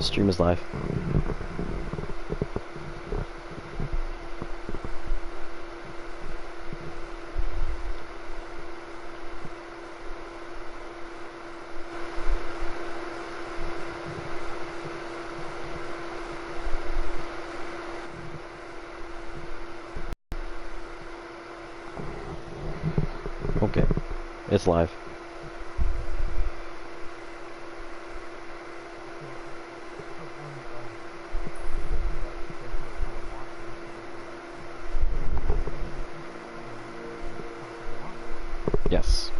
Stream is live. Okay, it's live. Yes.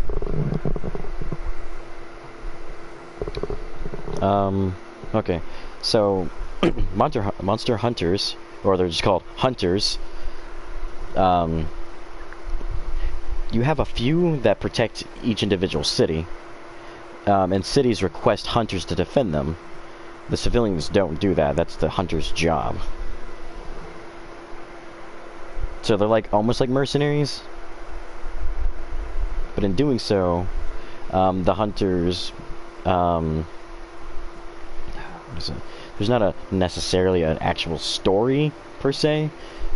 Okay. So, monster hunters, or they're just called hunters. You have a few that protect each individual city, and cities request hunters to defend them. The civilians don't do that. That's the hunter's job. So they're like almost like mercenaries, but in doing so, the hunters, there's not a necessarily an actual story per se.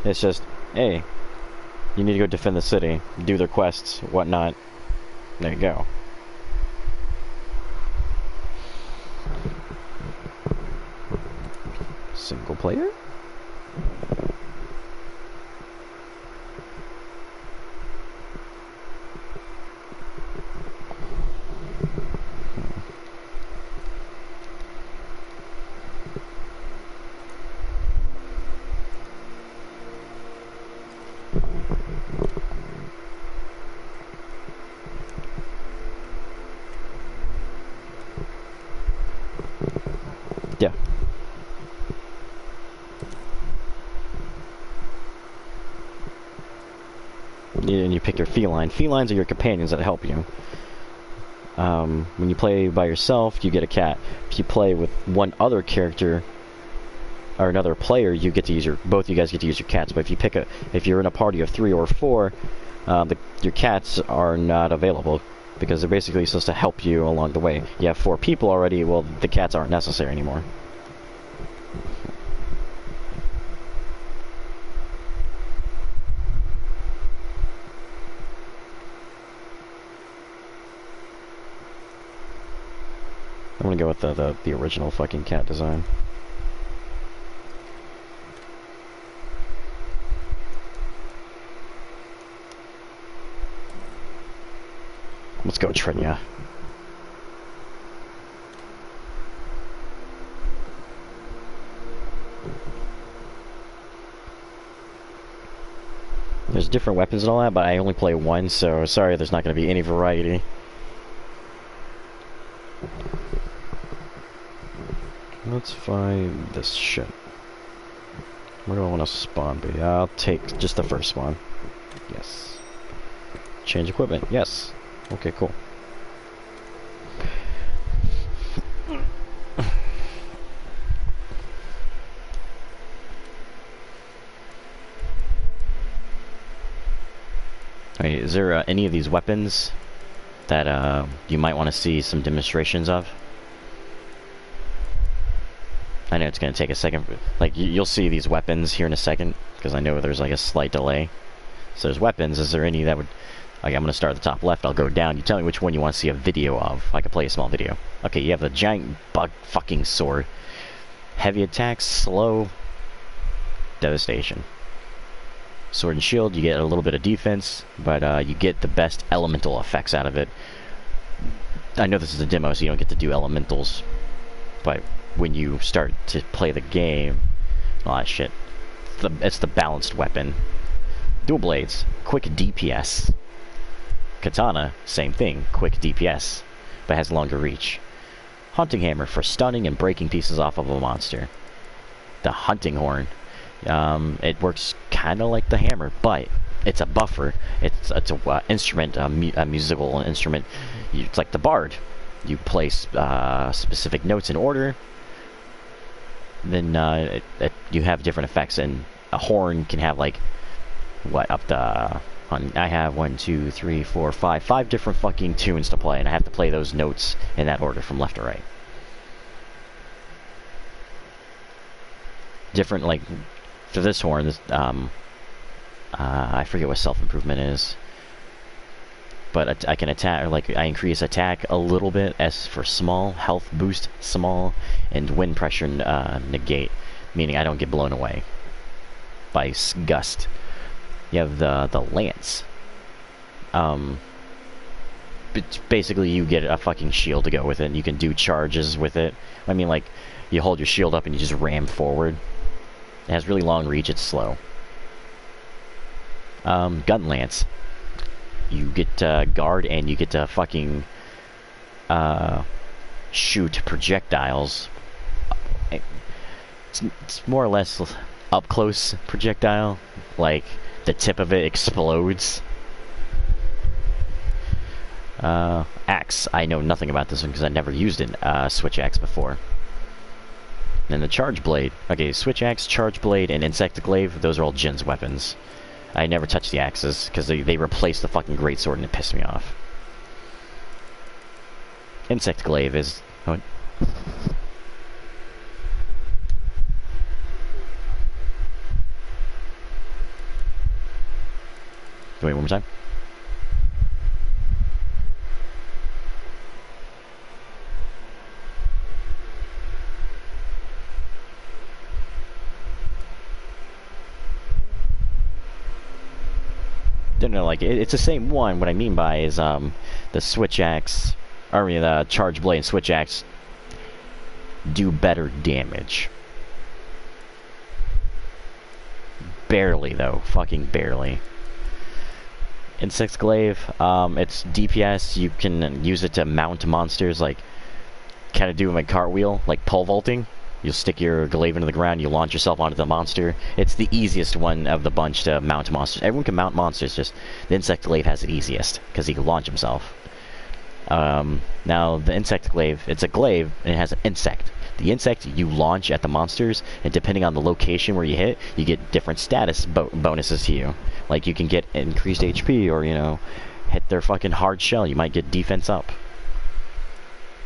It's just, hey, you need to go defend the city, do their quests, whatnot. There you go. Single player? Yeah. And you pick your feline. Felines are your companions that help you. When you play by yourself, you get a cat. If you play with one other character or another player, you get to use both of you guys get to use your cats. But if you're in a party of 3 or 4, your cats are not available because they're basically supposed to help you along the way. You have 4 people already. Well, the cats aren't necessary anymore. I'm gonna go with the original fucking cat design. Let's go, Trinia. There's different weapons and all that, but I only play one, so sorry there's not going to be any variety. Let's find this shit. Where do I want to spawn be? I'll take just the first spawn. Yes. Change equipment. Yes. Okay, cool. Hey, is there any of these weapons that you might want to see some demonstrations of? I know it's going to take a second. Like, you'll see these weapons here in a second, because I know there's like a slight delay. So there's weapons. Is there any that would... Like, I'm going to start at the top left. I'll go down. You tell me which one you want to see a video of. I can play a small video. Okay, you have the giant bug fucking sword. Heavy attacks, slow, devastation. Sword and shield, you get a little bit of defense, but you get the best elemental effects out of it. I know this is a demo, so you don't get to do elementals, but when you start to play the game, a lot of shit. It's the balanced weapon. Dual blades, quick DPS. Katana, same thing, quick DPS, but has longer reach. Hunting hammer for stunning and breaking pieces off of a monster. The hunting horn. It works kind of like the hammer, but it's a buffer. It's a instrument, a musical instrument. It's like the bard. You place specific notes in order. Then you have different effects, and a horn can have like what up the. I have 1, 2, 3, 4, 5 different fucking tunes to play, and I have to play those notes in that order from left to right. different, like, for this horn, I forget what self-improvement is. But I can attack, like, I increase attack a little bit, S for small, health boost small, and wind pressure negate, meaning I don't get blown away by gust. You have the lance. Basically you get a fucking shield to go with it, and you can do charges with it. I mean, like, you hold your shield up and you just ram forward. It has really long reach, it's slow. Gun lance. You get guard, and you get to fucking shoot projectiles. It's more or less up close projectile, like the tip of it explodes. Axe. I know nothing about this one because I never used a switch axe before. And the charge blade. Okay, switch axe, charge blade, and insect glaive. Those are all Jin's weapons. I never touched the axes because they replaced the fucking greatsword and it pissed me off. Insect glaive is. What? Wait, one more time. No, like, it's the same one. What I mean by is, the switch axe, or I mean, the charge blade and switch axe do better damage. Barely, though. Fucking barely. Insect glaive, it's DPS. You can use it to mount monsters, like, kind of do a cartwheel, like pole vaulting. You'll stick your glaive into the ground, you launch yourself onto the monster. It's the easiest one of the bunch to mount monsters. Everyone can mount monsters, just the insect glaive has it easiest, because he can launch himself. Now, the insect glaive, it's a glaive, and it has an insect. The insect you launch at the monsters, and depending on the location where you hit, you get different status bonuses to you. Like, you can get increased HP, or, you know, hit their fucking hard shell, you might get defense up.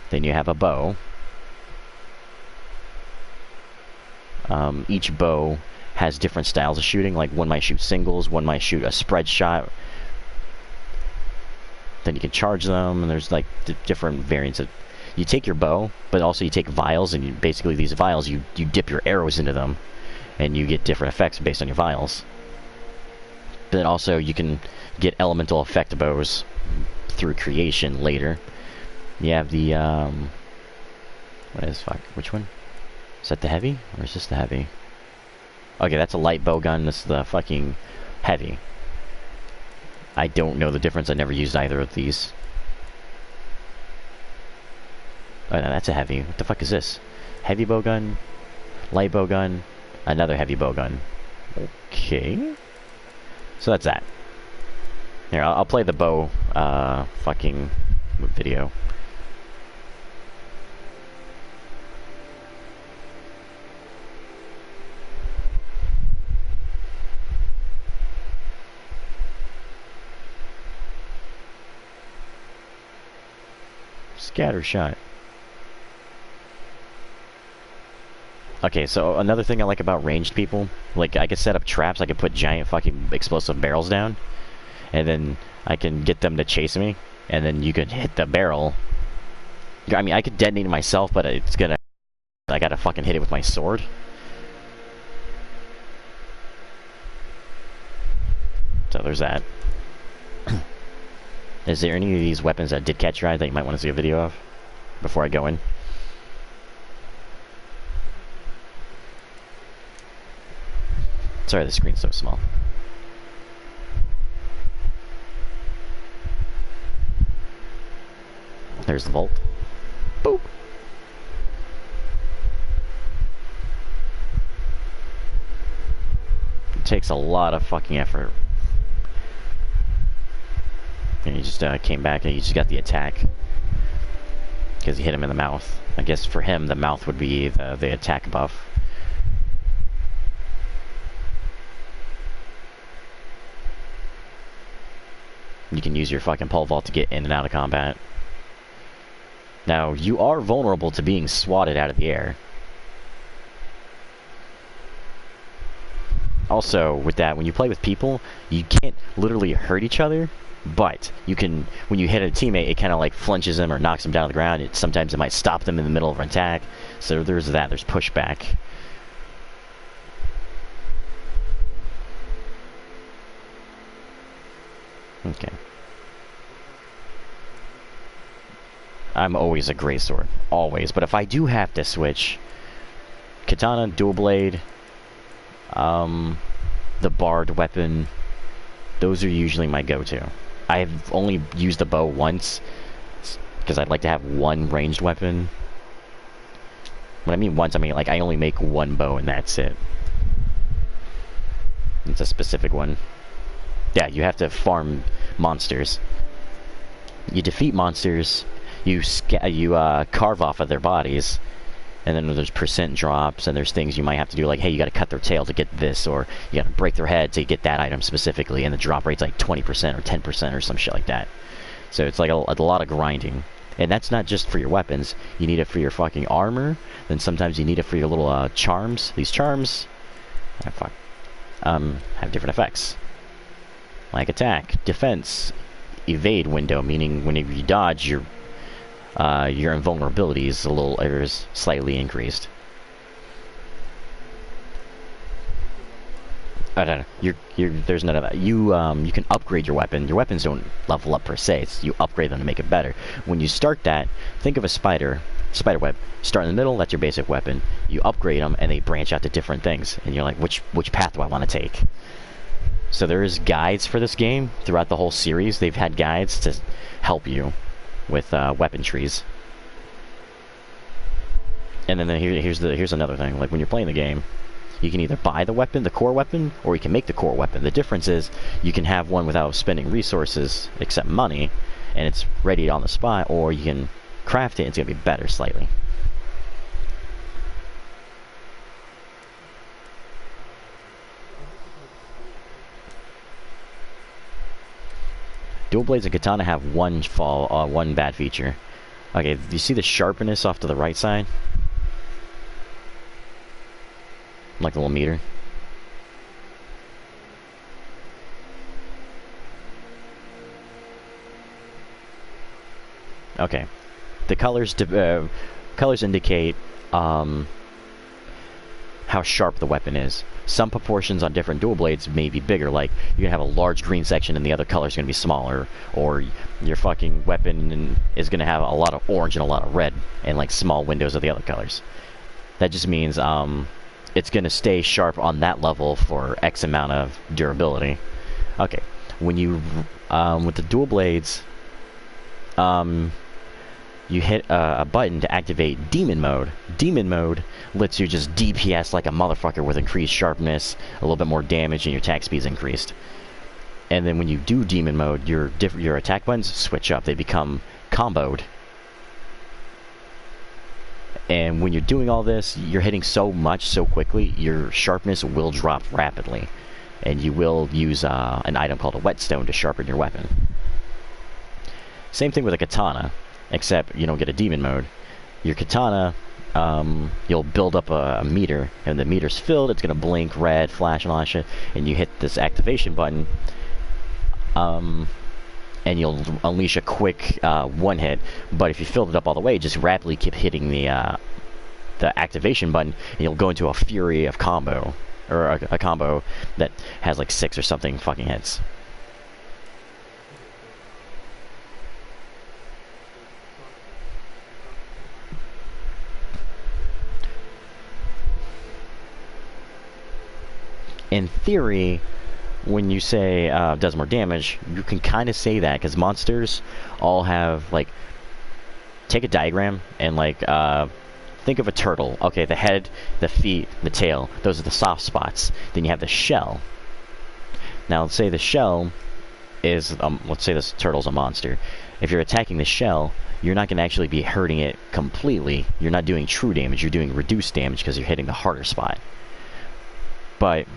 Then you have a bow. Each bow has different styles of shooting, like one might shoot singles, one might shoot a spread shot. Then you can charge them, and there's like different variants of. You take your bow, but also you take vials, and you, basically these vials, you dip your arrows into them, and you get different effects based on your vials. But then also you can get elemental effect bows through creation later. You have the what is fuck? Which one? Is that the heavy? Or is this the heavy? Okay, that's a light bow gun. This is the fucking heavy. I don't know the difference. I never used either of these. Oh, no, that's a heavy. What the fuck is this? Heavy bow gun, light bow gun, another heavy bow gun. Okay. So that's that. Here, I'll play the bow fucking video. Scatter shot. Okay, so another thing I like about ranged people, like, I could set up traps, I could put giant fucking explosive barrels down, and then I can get them to chase me, and then you could hit the barrel. I mean, I could detonate it myself, but it's gonna... I gotta fucking hit it with my sword. So there's that. Is there any of these weapons that did catch your eye that you might want to see a video of before I go in? Sorry, the screen's so small. There's the vault. Boop. It takes a lot of fucking effort. And he just came back and he just got the attack. Because he hit him in the mouth. I guess for him, the mouth would be the attack buff. You can use your fucking pole vault to get in and out of combat. Now, you are vulnerable to being swatted out of the air. Also, with that, when you play with people, you can't literally hurt each other, but you can, when you hit a teammate, it kind of like flinches them or knocks them down to the ground. Sometimes it might stop them in the middle of an attack. So there's that. There's pushback. Okay. I'm always a greatsword. Always. But if I do have to switch, katana, dual blade, the bard weapon, those are usually my go-to. I've only used the bow once, because I'd like to have one ranged weapon. When I mean once, I mean like I only make one bow and that's it. It's a specific one. Yeah, you have to farm monsters. You defeat monsters, you carve off of their bodies, and then there's percent drops, and there's things you might have to do, like, hey, you gotta cut their tail to get this, or you gotta break their head to get that item specifically, and the drop rate's like 20% or 10% or some shit like that. So it's like a lot of grinding. And that's not just for your weapons. You need it for your fucking armor, then sometimes you need it for your little charms. These charms have different effects. Like attack, defense, evade window, meaning whenever you dodge, your invulnerability is slightly increased. I don't know. There's none of that. You can upgrade your weapon. Your weapons don't level up per se. You upgrade them to make it better. When you start that, think of a spider web. Start in the middle. That's your basic weapon. You upgrade them, and they branch out to different things. And you're like, which path do I want to take? So there's guides for this game throughout the whole series. They've had guides to help you with weapon trees. And then here's another thing. Like when you're playing the game, you can either buy the weapon, the core weapon, or you can make the core weapon. The difference is you can have one without spending resources except money, and it's ready on the spot, or you can craft it. It's gonna be better slightly. Dual blades and katana have one bad feature. Okay, do you see the sharpness off to the right side? Like the little meter. Okay, the colors indicate how sharp the weapon is. Some proportions on different dual blades may be bigger, like you're gonna have a large green section and the other color's gonna be smaller, or your fucking weapon is gonna have a lot of orange and a lot of red, and like small windows of the other colors. That just means it's gonna stay sharp on that level for X amount of durability. Okay, when you with the dual blades, you hit a button to activate Demon Mode. Demon Mode lets you just DPS like a motherfucker with increased sharpness, a little bit more damage, and your attack speed's increased. And then when you do Demon Mode, your attack buttons switch up. They become comboed. And when you're doing all this, you're hitting so much so quickly, your sharpness will drop rapidly. And you will use an item called a whetstone to sharpen your weapon. Same thing with a katana, except you don't get a demon mode. Your katana, you'll build up a meter, and the meter's filled, it's going to blink red, flash, and all that shit, and you hit this activation button, and you'll unleash a quick one hit. But if you filled it up all the way, just rapidly keep hitting the activation button, and you'll go into a fury of combo, or a combo that has like 6 or something fucking hits. In theory, when you say does more damage, you can kind of say that, because monsters all have, like, take a diagram and, like, think of a turtle. Okay, the head, the feet, the tail, those are the soft spots. Then you have the shell. Now, let's say the shell is, let's say this turtle's a monster. If you're attacking the shell, you're not going to actually be hurting it completely. You're not doing true damage, you're doing reduced damage because you're hitting the harder spot. But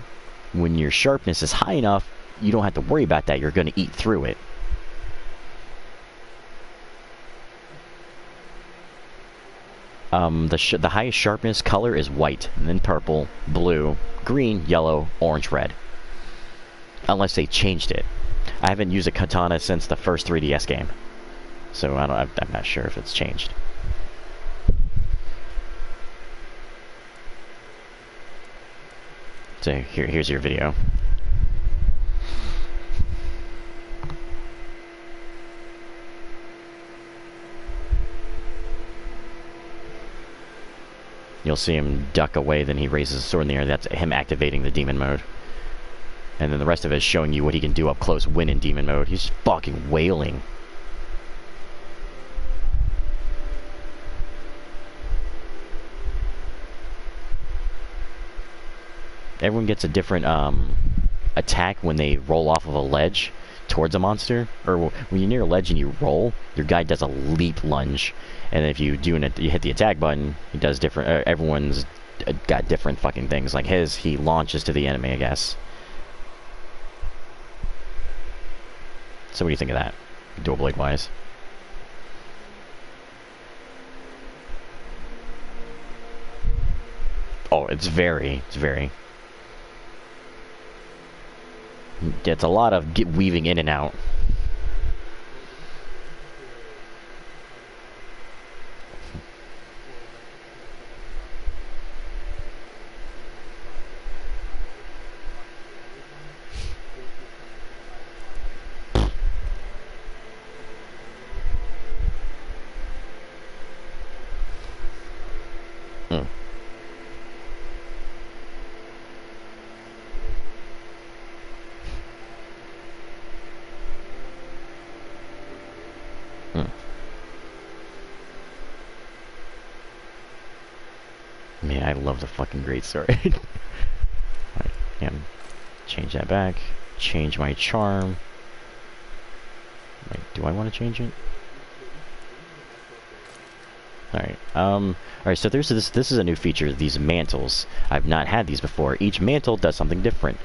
when your sharpness is high enough, you don't have to worry about that. You're going to eat through it. The highest sharpness color is white, and then purple, blue, green, yellow, orange, red. Unless they changed it. I haven't used a katana since the first 3DS game, so I'm not sure if it's changed. So here's your video. You'll see him duck away, then he raises his sword in the air. That's him activating the demon mode. And then the rest of it is showing you what he can do up close when in demon mode. He's just fucking wailing. Everyone gets a different attack when they roll off of a ledge towards a monster. Or when you're near a ledge and you roll, your guy does a leap lunge. And if you do you hit the attack button, he does different. Everyone's got different fucking things. Like his, he launches to the enemy, I guess. So what do you think of that, dual blade wise? Oh, it's very. It's a lot of weaving in and out. Man, I love the fucking great sword. Right, yeah, change that back. Change my charm. Wait, do I want to change it? Alright, alright, so this is a new feature, these mantles. I've not had these before. Each mantle does something different.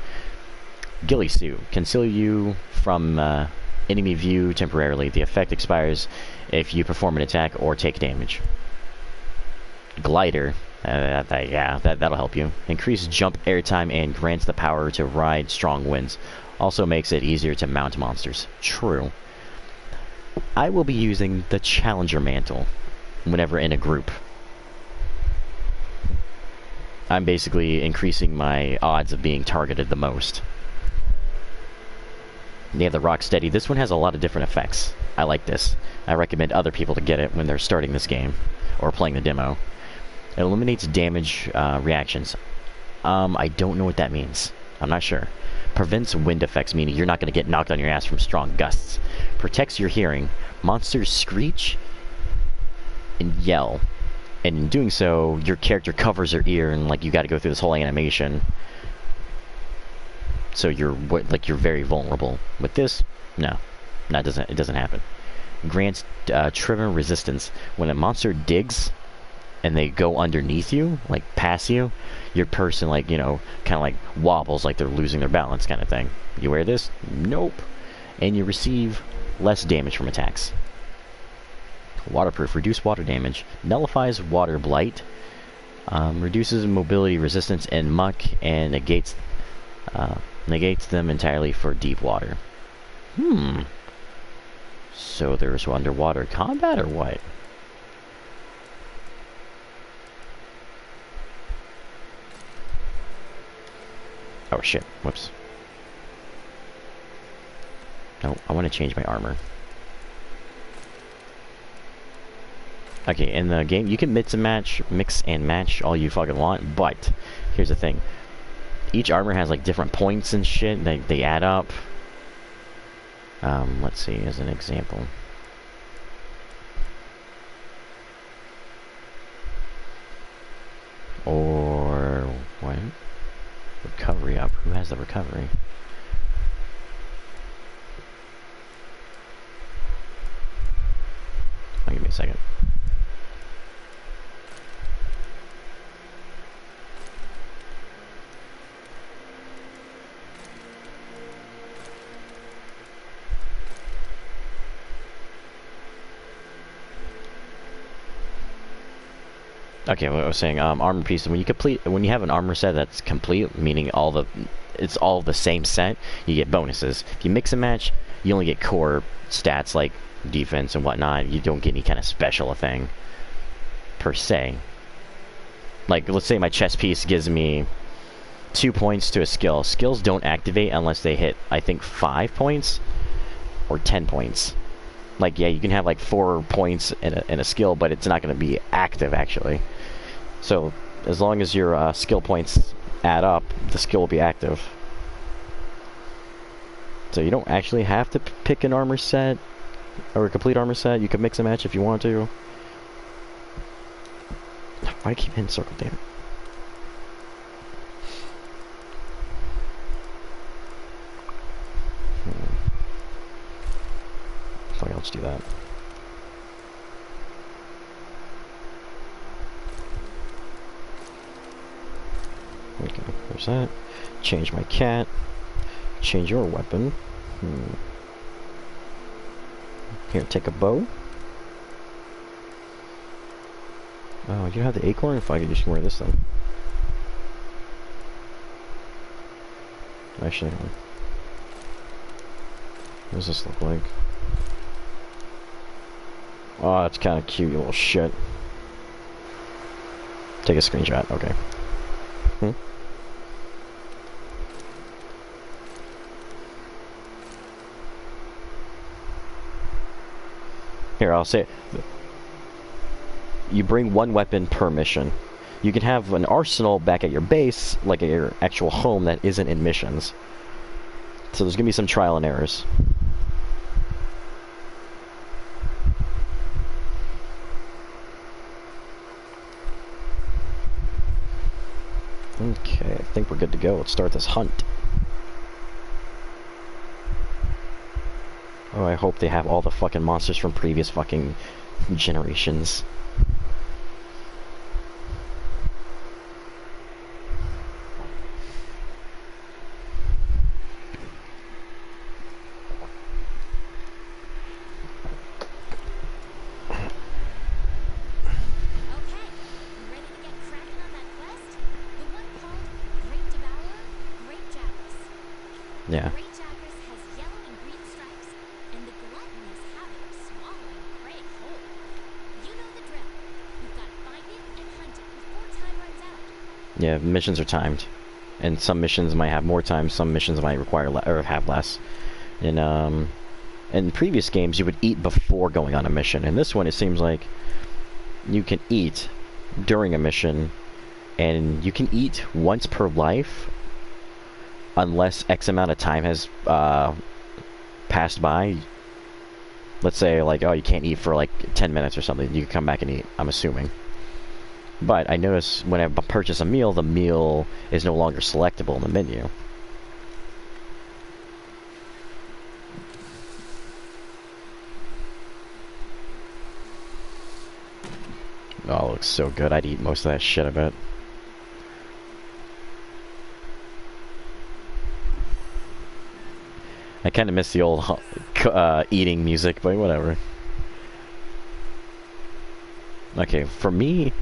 Ghillie Suit. Conceal you from enemy view temporarily. The effect expires if you perform an attack or take damage. Glider. That'll help you. Increase jump airtime and grants the power to ride strong winds. Also makes it easier to mount monsters. True. I will be using the Challenger Mantle whenever in a group. I'm basically increasing my odds of being targeted the most. They have the Rocksteady. This one has a lot of different effects. I like this. I recommend other people to get it when they're starting this game or playing the demo. It eliminates damage reactions. I don't know what that means. I'm not sure. Prevents wind effects, meaning you're not going to get knocked on your ass from strong gusts. Protects your hearing. Monsters screech and yell. And in doing so, your character covers their ear and like you got to go through this whole animation. So you're very vulnerable. With this, no. It doesn't happen. Grants tremor resistance. When a monster digs and they go underneath you, like past you, your person like, kind of like wobbles like they're losing their balance kind of thing. You wear this? Nope. And you receive less damage from attacks. Waterproof. Reduce water damage. Nullifies water blight. Reduces mobility resistance and muck and negates them entirely for deep water. So there's underwater combat or what? Oh shit, whoops. No, I want to change my armor. Okay, in the game, you can mix and match all you fucking want, but here's the thing. Each armor has like different points and shit, they add up. Let's see, as an example. Or, what? Recovery up. Who has the recovery? Oh, give me a second. Okay, what I was saying, armor pieces. When you have an armor set that's complete, meaning it's all the same set, you get bonuses. If you mix and match, you only get core stats like defense and whatnot. You don't get any kind of special thing per se. Like, let's say my chest piece gives me 2 points to a skill. Skills don't activate unless they hit, I think, 5 points or 10 points. Like, yeah, you can have like 4 points in a skill, but it's not going to be active actually. So as long as your skill points add up, the skill will be active. So you don't actually have to pick an armor set or a complete armor set. You can mix and match if you want to. Why do I keep hitting circle, damn it? Okay, let's do that. Okay, there's that. Change my cat. Change your weapon. Here, take a bow. Oh, you have the acorn? If I could just wear this then. Actually, what does this look like? Oh, that's kind of cute, you little shit. Take a screenshot, okay. Here, I'll say it. You bring one weapon per mission. You can have an arsenal back at your base, like at your actual home, that isn't in missions. So there's gonna be some trial and errors. Okay, I think we're good to go. Let's start this hunt. Oh, I hope they have all the fucking monsters from previous fucking generations. Yeah. Yeah, missions are timed, and some missions might have more time. Some missions might require or have less. And in previous games, you would eat before going on a mission. In this one, it seems like you can eat during a mission, and you can eat once per life, unless X amount of time has passed by. Let's say, like, oh, you can't eat for like 10 minutes or something. You can come back and eat, I'm assuming. But I notice when I purchase a meal, the meal is no longer selectable in the menu. Oh, it looks so good. I'd eat most of that shit, I bet. I kind of miss the old eating music, but whatever. Okay, for me,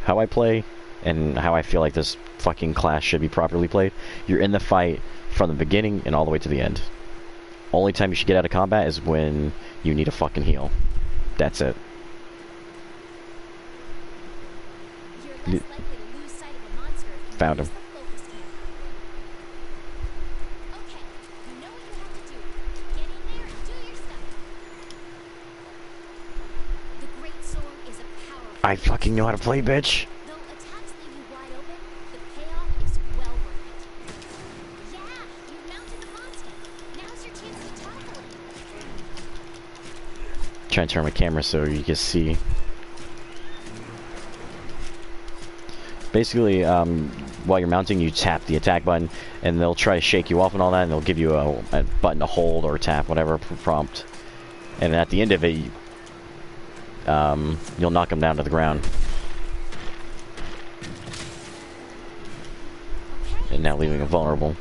how I play, and how I feel like this fucking class should be properly played, you're in the fight from the beginning and all the way to the end. Only time you should get out of combat is when you need a fucking heal. That's it. Found him. I fucking know how to play, bitch. Trying to turn my camera so you can see. Basically, while you're mounting, you tap the attack button, and they'll try to shake you off and all that, and they'll give you a button to hold or tap, whatever prompt. And at the end of it, you'll knock them down to the ground. And now leaving them vulnerable.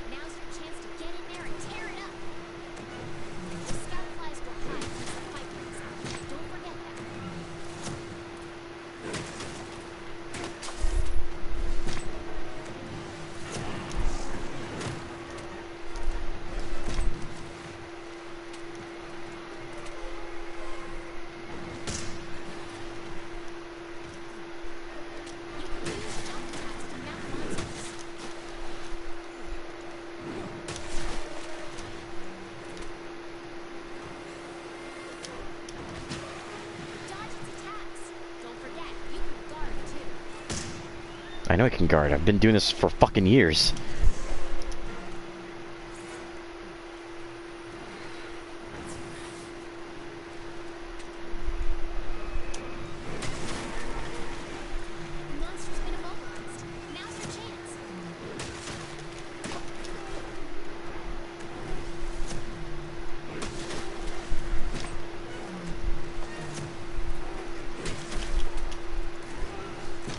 I know I can guard. I've been doing this for fucking years.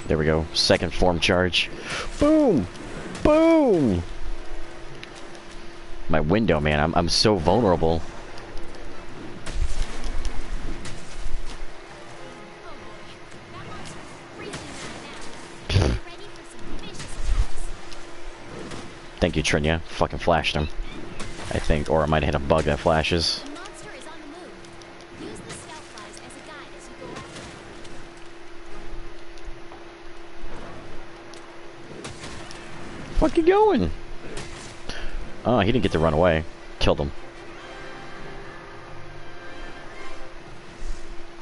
There we go. Second form charge. Boom! Boom! My window, man. I'm so vulnerable. Thank you, Trinia. Fucking flashed him. I think, or I might have hit a bug that flashes. Fuck you going? Oh, he didn't get to run away. Killed him.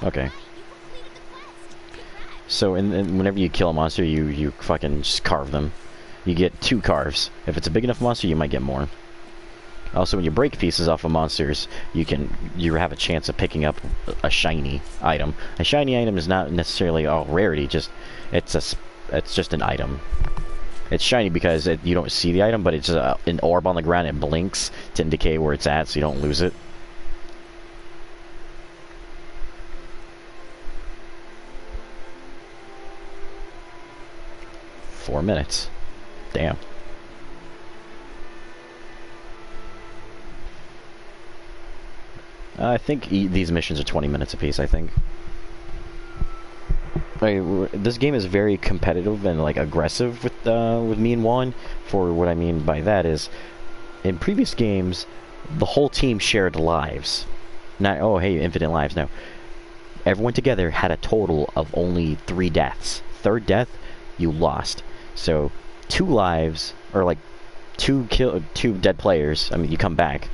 Okay. So, whenever you kill a monster, you fucking just carve them. You get 2 carves. If it's a big enough monster, you might get more. Also, when you break pieces off of monsters, you have a chance of picking up a shiny item. A shiny item is not necessarily a rarity. It's just an item. It's shiny because you don't see the item, but it's an orb on the ground. It blinks to indicate where it's at, so you don't lose it. Four minutes. Damn. I think these missions are 20 minutes apiece, I think. This game is very competitive and like aggressive with me and Juan. For what I mean by that is, in previous games, the whole team shared lives. Not, oh hey, infinite lives. No, everyone together had a total of only 3 deaths. Third death, you lost. So 2 lives, or like 2 dead players. I mean, you come back,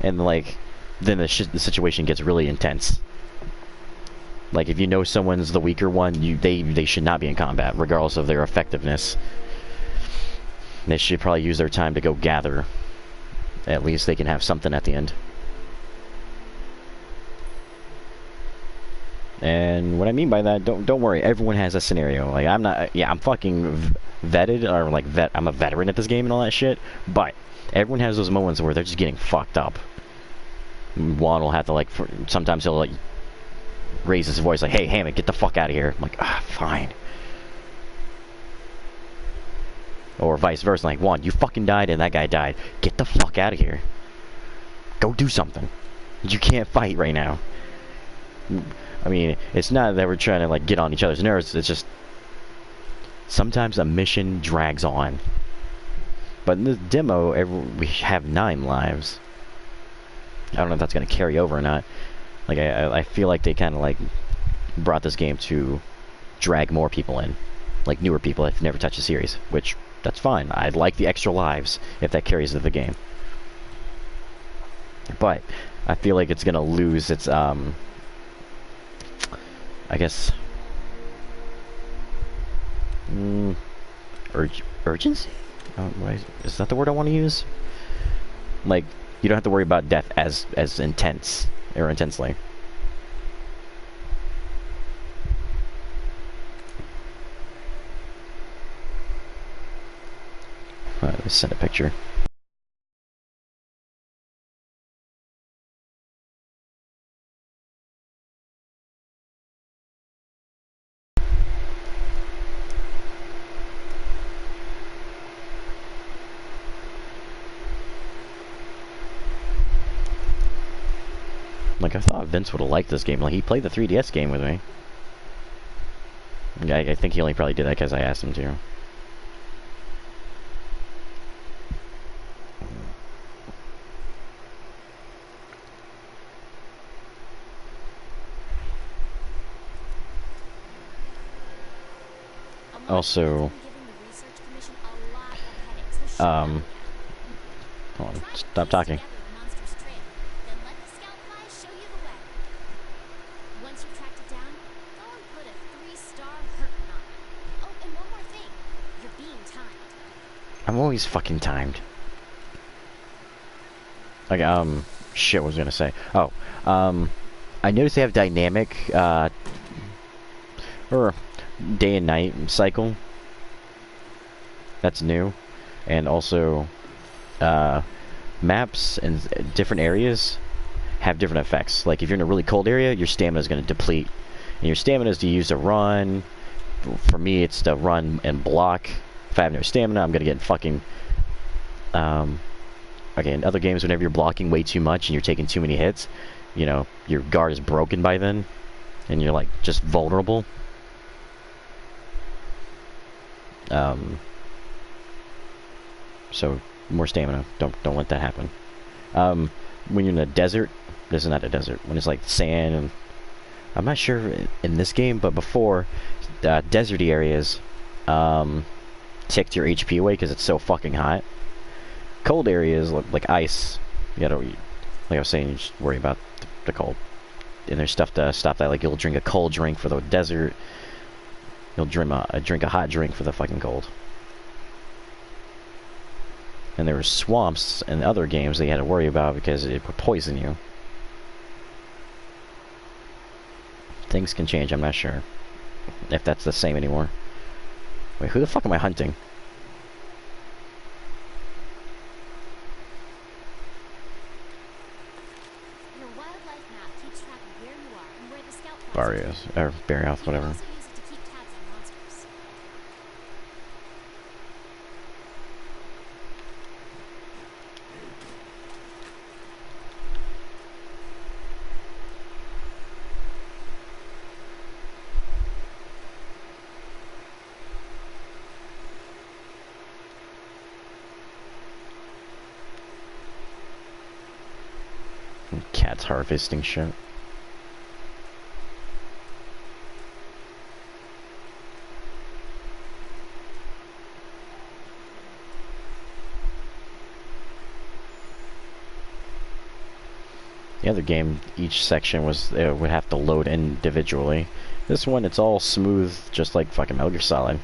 and like then the situation gets really intense. Like, if you know someone's the weaker one, they should not be in combat, regardless of their effectiveness. They should probably use their time to go gather. At least they can have something at the end. And what I mean by that, don't worry, everyone has a scenario. Like, I'm fucking vetted, or like I'm a veteran at this game and all that shit, but everyone has those moments where they're just getting fucked up. Juan will have to, like, sometimes he'll, like, raise his voice like, hey, Hammond, get the fuck out of here. I'm like, fine. Or vice versa, like, Juan, you fucking died and that guy died. Get the fuck out of here. Go do something. You can't fight right now. I mean, it's not that we're trying to, like, get on each other's nerves. It's just sometimes a mission drags on. But in this demo, we have 9 lives. I don't know if that's going to carry over or not. Like, I feel like they kind of, like, brought this game to drag more people in. Like, newer people that have never touched the series. Which, that's fine. I'd like the extra lives if that carries to the game. But, I feel like it's going to lose its, I guess... urgency? Is that the word I want to use? Like, you don't have to worry about death as intense, or intensely. Let's send a picture. Like, I thought Vince would have liked this game. Like, he played the 3DS game with me. I think he only probably did that because I asked him to. Also, hold on, stop talking. always fucking timed. Like, shit, what was I gonna say? Oh, I noticed they have dynamic, or day and night cycle. That's new. And also, maps and different areas have different effects. Like, if you're in a really cold area, your stamina is going to deplete. And your stamina is to use to run. For me, it's to run and block. If I have no stamina, I'm going to get fucking... okay, in other games, whenever you're blocking way too much and you're taking too many hits, you know, your guard is broken by then. And you're, like, just vulnerable. So, more stamina. Don't let that happen. When you're in a desert... This is not a desert. When it's, like, sand and... I'm not sure in this game, but before, deserty areas ticked your HP away because it's so fucking hot. Cold areas, like ice, you gotta, like I was saying, you just worry about the cold. And there's stuff to stop that, like you'll drink a cold drink for the desert. You'll drink a hot drink for the fucking cold. And there were swamps in other games that you had to worry about because it would poison you. Things can change, I'm not sure if that's the same anymore. Wait, who the fuck am I hunting? Your wildlife map keeps track of where you are and where the scout Barrios, or Barrioth, whatever. You can also use it to keep tabs on monsters. Cats harvesting shit. The other game, each section would have to load individually. This one, it's all smooth, just like fucking Metal Gear Solid.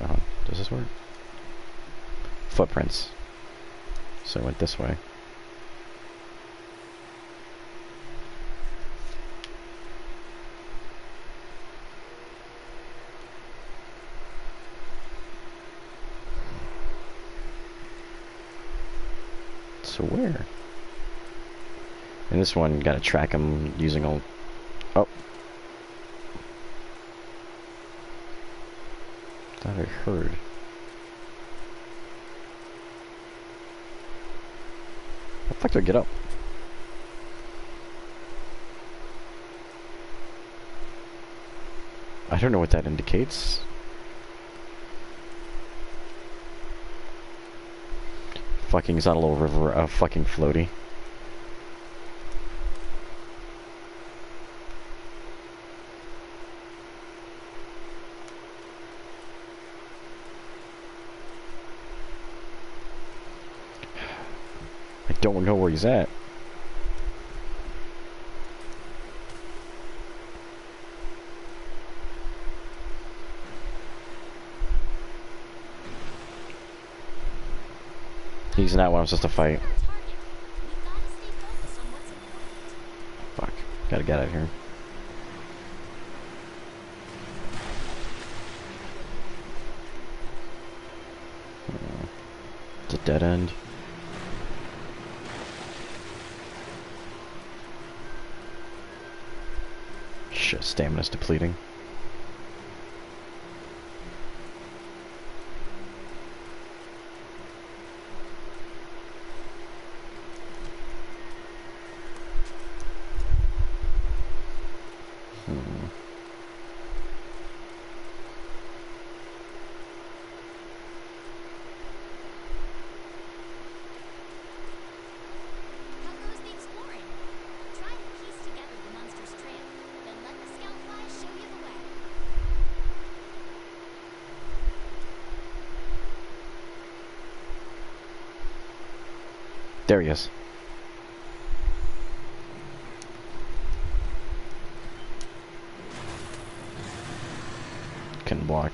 Oh, does this work? Footprints. So I went this way. So where? And this one, gotta track them using a... Oh. Thought I heard. How the fuck do I get up? I don't know what that indicates. Fucking is on a little river, fucking floaty. I don't know where he's at. He's not what I'm supposed to fight. Fuck. Gotta get out of here. It's a dead end. Shit, stamina's depleting. There he is. Couldn't block.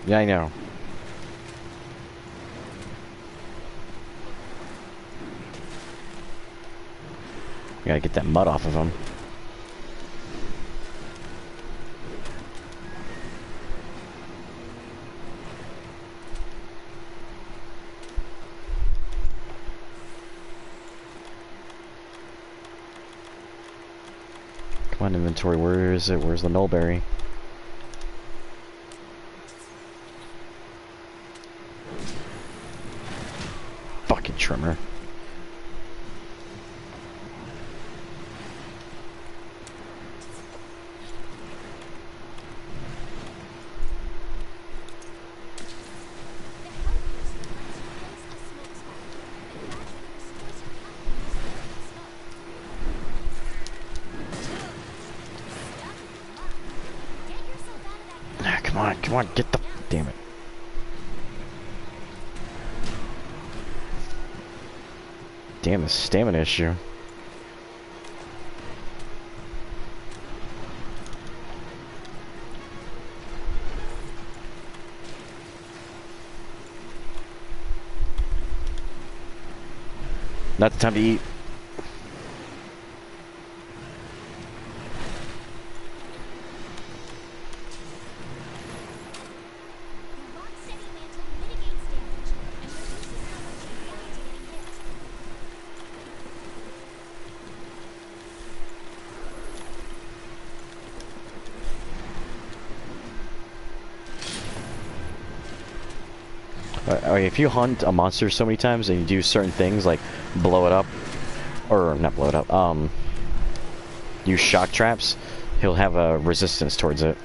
Yeah, I know. We gotta get that mud off of him. Come on, inventory. Where is it? Where's the nullberry? Fucking trimmer. Ah, come on, get the... Damn it. Damn, the stamina issue. Not the time to eat. If you hunt a monster so many times and you do certain things like blow it up, or not blow it up, use shock traps, he'll have a resistance towards it.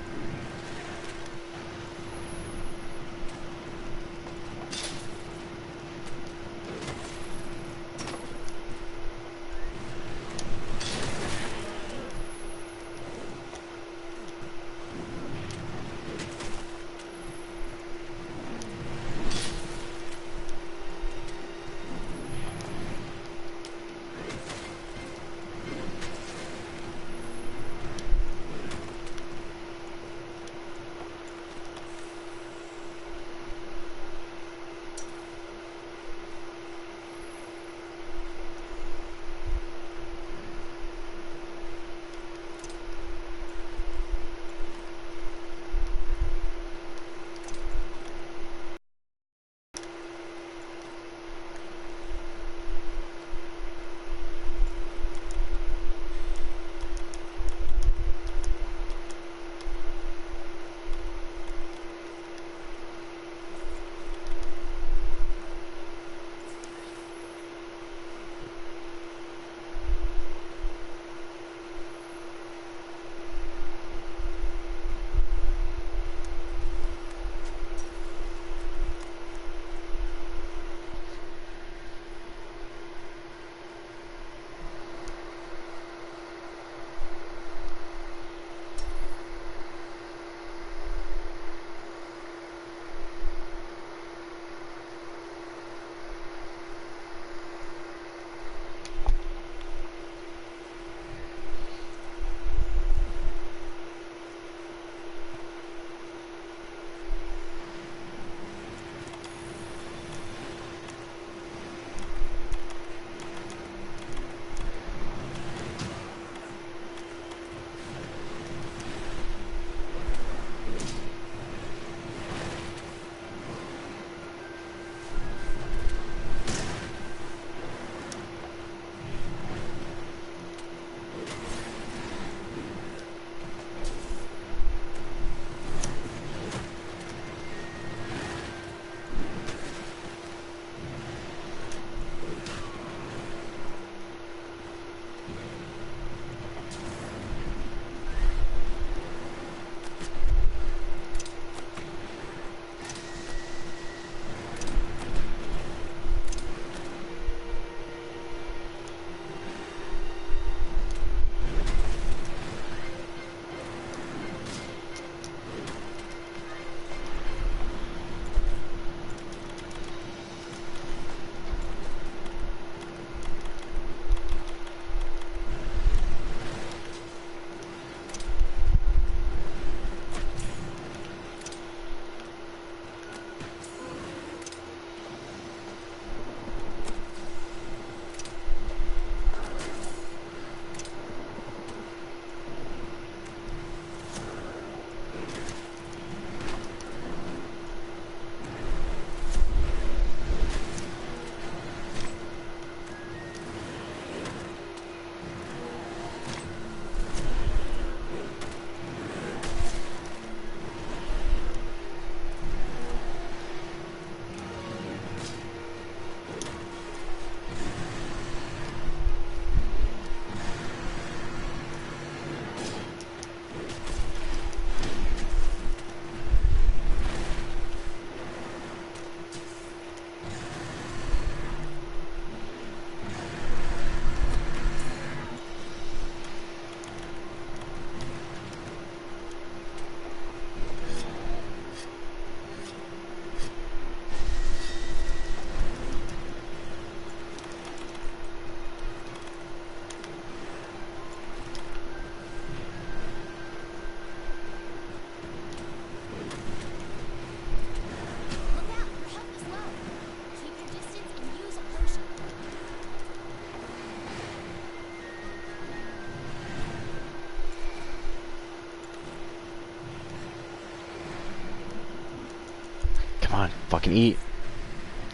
Fucking eat.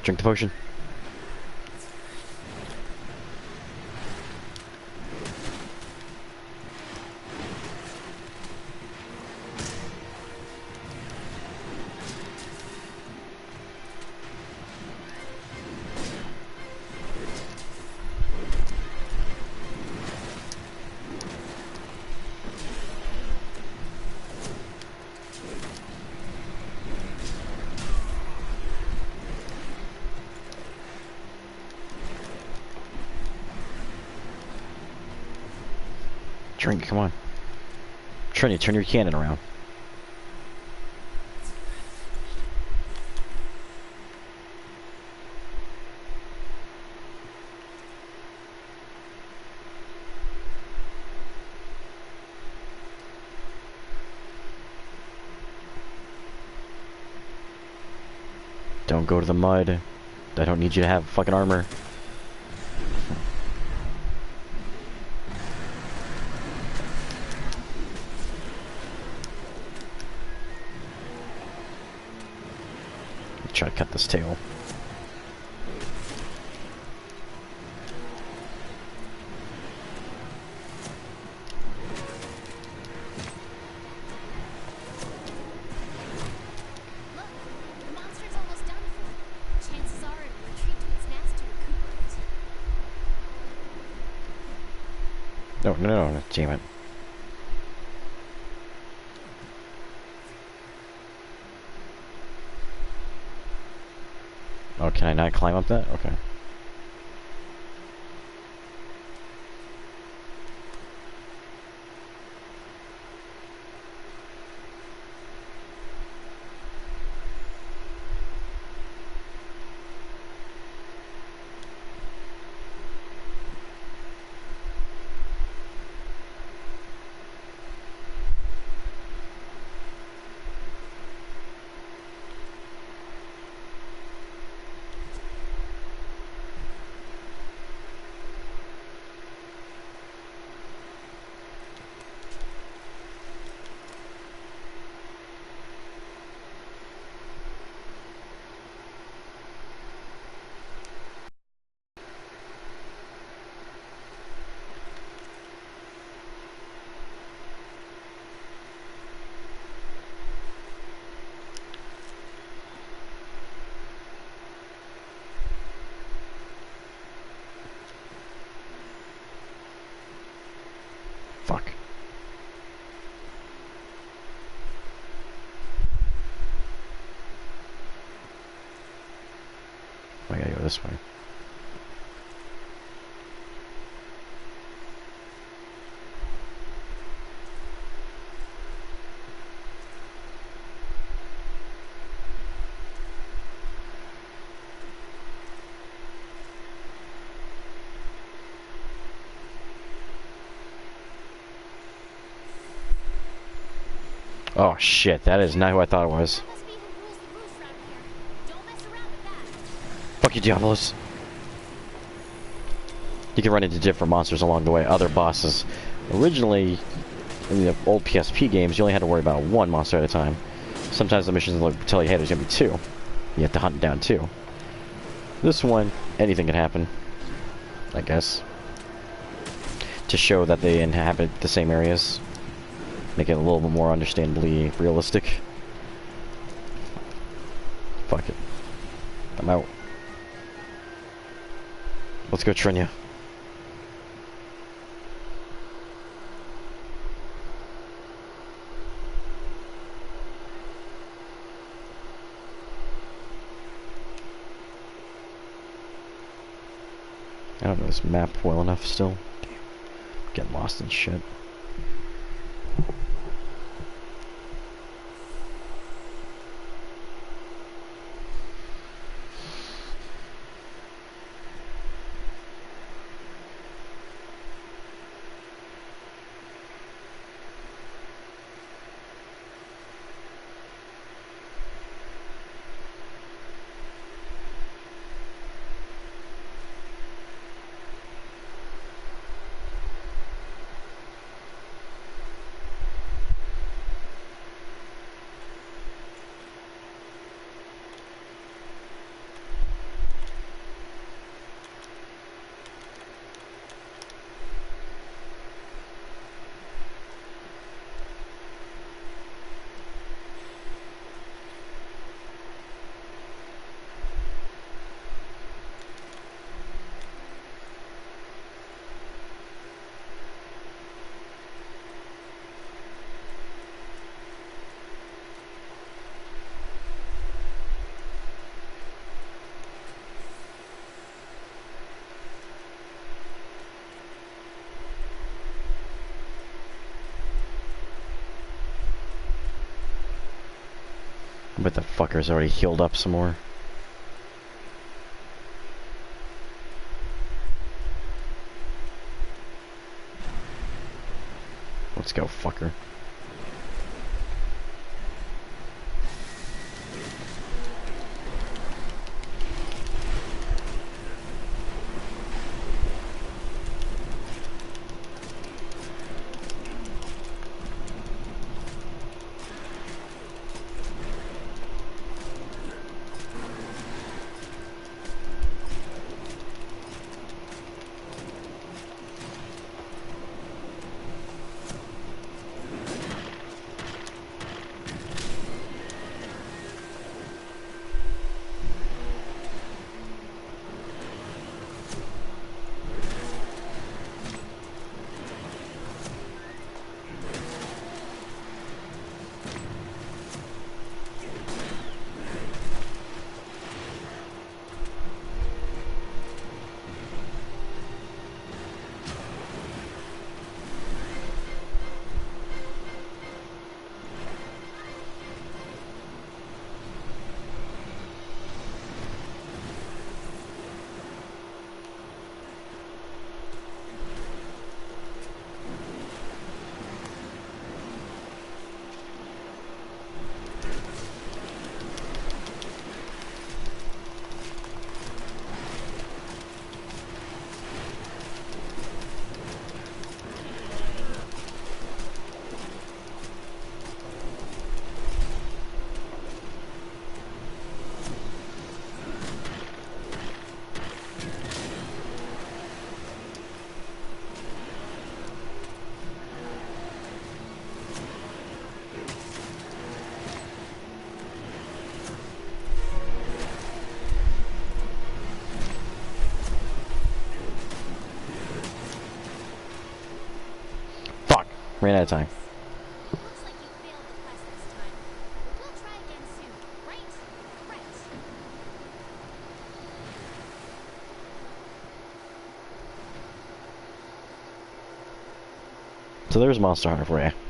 Drink the potion. Drink, come on. Trinity, turn your cannon around. Don't go to the mud. I don't need you to have fucking armor. Try to cut this tail. Look, the monster's almost done for. Chances are it'll retreat to its nest to recuperate. No, damn it. Oh, can I not climb up that? Okay. Fuck. I gotta go this way. Oh shit, that is not who I thought it was. That must be who rules the roost around here. Don't mess around with that. Fuck you, Diablos. You can run into different monsters along the way, other bosses. Originally, in the old PSP games, you only had to worry about one monster at a time. Sometimes the missions will tell you, hey, there's gonna be two. You have to hunt down two. This one, anything can happen, I guess. To show that they inhabit the same areas. Make it a little bit more understandably realistic. Fuck it. I'm out. Let's go, Trinia. I don't know this map well enough still. Damn. Getting lost in shit. fucker's already healed up some more. Let's go, fucker. Ran out of time. Looks like you failed the quest this time. We'll try again soon, right? Right. So there's Monster Hunter for you.